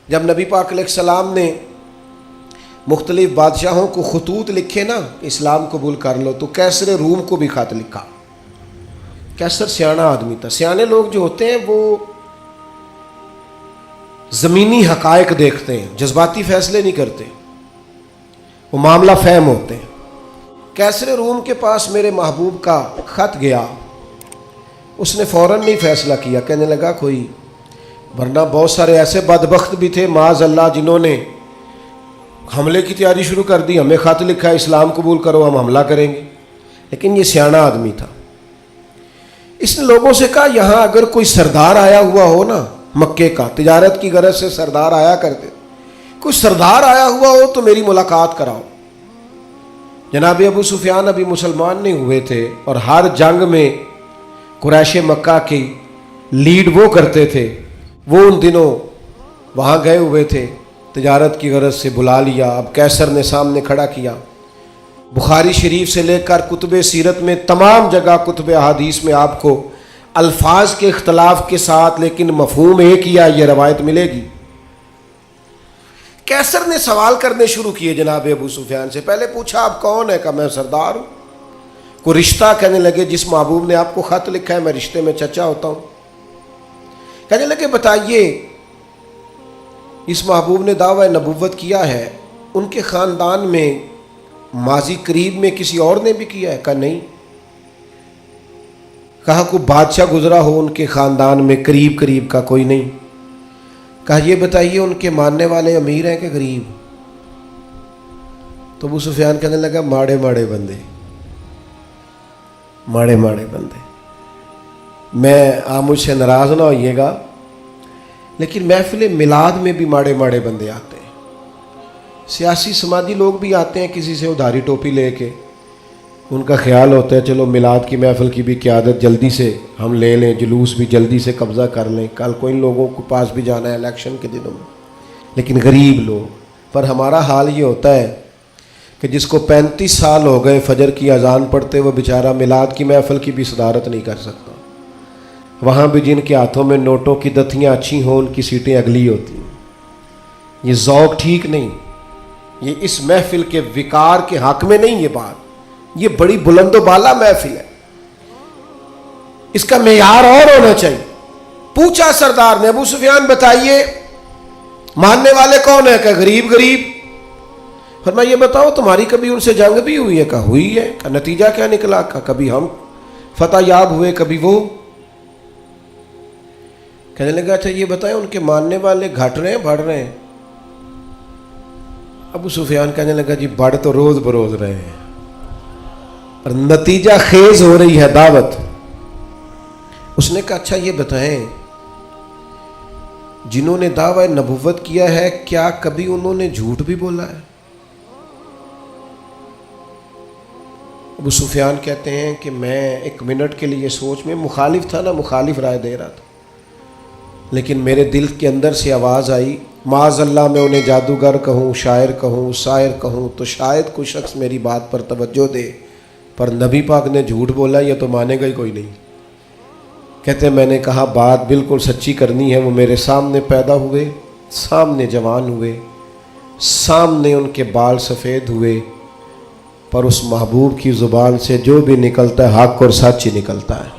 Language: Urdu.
جب نبی پاک علیہ السلام نے مختلف بادشاہوں کو خطوط لکھے نا اسلام قبول کر لو، تو کیسر روم کو بھی خط لکھا۔ کیسر سیانا آدمی تھا۔ سیانے لوگ جو ہوتے ہیں وہ زمینی حقائق دیکھتے ہیں، جذباتی فیصلے نہیں کرتے، وہ معاملہ فہم ہوتے ہیں۔ کیسر روم کے پاس میرے محبوب کا خط گیا، اس نے فوراً نہیں فیصلہ کیا، کہنے لگا کوئی، ورنہ بہت سارے ایسے بدبخت بھی تھے معاذ اللہ جنہوں نے حملے کی تیاری شروع کر دی، ہمیں خط لکھا ہے اسلام قبول کرو ہم حملہ کریں گے، لیکن یہ سیانا آدمی تھا۔ اس نے لوگوں سے کہا یہاں اگر کوئی سردار آیا ہوا ہو نا، مکے کا تجارت کی غرض سے سردار آیا کرتے، کوئی سردار آیا ہوا ہو تو میری ملاقات کراؤ۔ جناب ابو سفیان ابھی مسلمان نہیں ہوئے تھے، اور ہر جنگ میں قریش مکہ کی لیڈ وہ کرتے تھے، وہ ان دنوں وہاں گئے ہوئے تھے، تجارت کی غرض سے بلا لیا۔ اب کیسر نے سامنے کھڑا کیا، بخاری شریف سے لے کر کتب سیرت میں تمام جگہ کتب احادیث میں آپ کو الفاظ کے اختلاف کے ساتھ لیکن مفہوم ایک ہی یہ روایت ملے گی۔ کیسر نے سوال کرنے شروع کیے جناب ابو سفیان سے۔ پہلے پوچھا آپ کون ہے؟ کہا میں سردار ہوں۔ کوئی رشتہ؟ کہنے لگے جس محبوب نے آپ کو خط لکھا ہے میں رشتے میں چچا ہوتا ہوں۔ کہنے لگے بتائیے، اس محبوب نے دعویٰ نبوت کیا ہے، ان کے خاندان میں ماضی قریب میں کسی اور نے بھی کیا ہے؟ کہا نہیں۔ کہا کوئی بادشاہ گزرا ہو ان کے خاندان میں قریب کا؟ کوئی نہیں۔ کہا یہ بتائیے ان کے ماننے والے امیر ہیں کہ غریب؟ تو ابو سفیان کہنے لگا ماڑے ماڑے بندے، ماڑے ماڑے بندے۔ میں آپ مجھ سے ناراض نہ ہوئیے گا، لیکن محفل میلاد میں بھی ماڑے ماڑے بندے آتے ہیں، سیاسی سماجی لوگ بھی آتے ہیں کسی سے ادھاری ٹوپی لے کے، ان کا خیال ہوتا ہے چلو میلاد کی محفل کی بھی قیادت جلدی سے ہم لے لیں، جلوس بھی جلدی سے قبضہ کر لیں، کل کو ان لوگوں کے پاس بھی جانا ہے الیکشن کے دنوں میں۔ لیکن غریب لوگ، پر ہمارا حال یہ ہوتا ہے کہ جس کو 35 سال ہو گئے فجر کی اذان پڑھتے، وہ بیچارہ میلاد کی محفل کی بھی صدارت نہیں کر سکتا۔ وہاں بھی جن کے ہاتھوں میں نوٹوں کی دتیاں اچھی ہوں ان کی سیٹیں اگلی ہوتی ہیں۔ یہ ذوق ٹھیک نہیں، یہ اس محفل کے وقار کے حق میں نہیں۔ یہ بات یہ بڑی بلند و بالا محفل ہے، اس کا معیار اور ہونا چاہیے۔ پوچھا سردار نے ابو سفیان بتائیے ماننے والے کون ہیں؟ کہ غریب۔ فرمایا یہ بتاؤ تمہاری کبھی ان سے جنگ بھی ہوئی ہے؟ کہا ہوئی ہے۔ کہ نتیجہ کیا نکلا؟ کہا کبھی ہم فتح یاب ہوئے کبھی وہ۔ کہنے لگا اچھا یہ بتائیں ان کے ماننے والے گھٹ رہے ہیں بڑھ رہے ہیں؟ ابو سفیان کہنے لگا جی بڑھ تو روز بروز رہے ہیں، اور نتیجہ خیز ہو رہی ہے دعوت۔ اس نے کہا اچھا یہ بتائیں جنہوں نے دعویٰ نبوت کیا ہے کیا کبھی انہوں نے جھوٹ بھی بولا ہے؟ ابو سفیان کہتے ہیں کہ میں ایک منٹ کے لیے سوچ میں مخالف تھا نا، مخالف رائے دے رہا تھا، لیکن میرے دل کے اندر سے آواز آئی معاذ اللہ میں انہیں جادوگر کہوں، شاعر کہوں، ساحر کہوں تو شاید کوئی شخص میری بات پر توجہ دے، پر نبی پاک نے جھوٹ بولا یہ تو مانے گا ہی کوئی نہیں۔ کہتے ہیں میں نے کہا بات بالکل سچی کرنی ہے۔ وہ میرے سامنے پیدا ہوئے، سامنے جوان ہوئے، سامنے ان کے بال سفید ہوئے، پر اس محبوب کی زبان سے جو بھی نکلتا ہے حق اور سچ ہی نکلتا ہے۔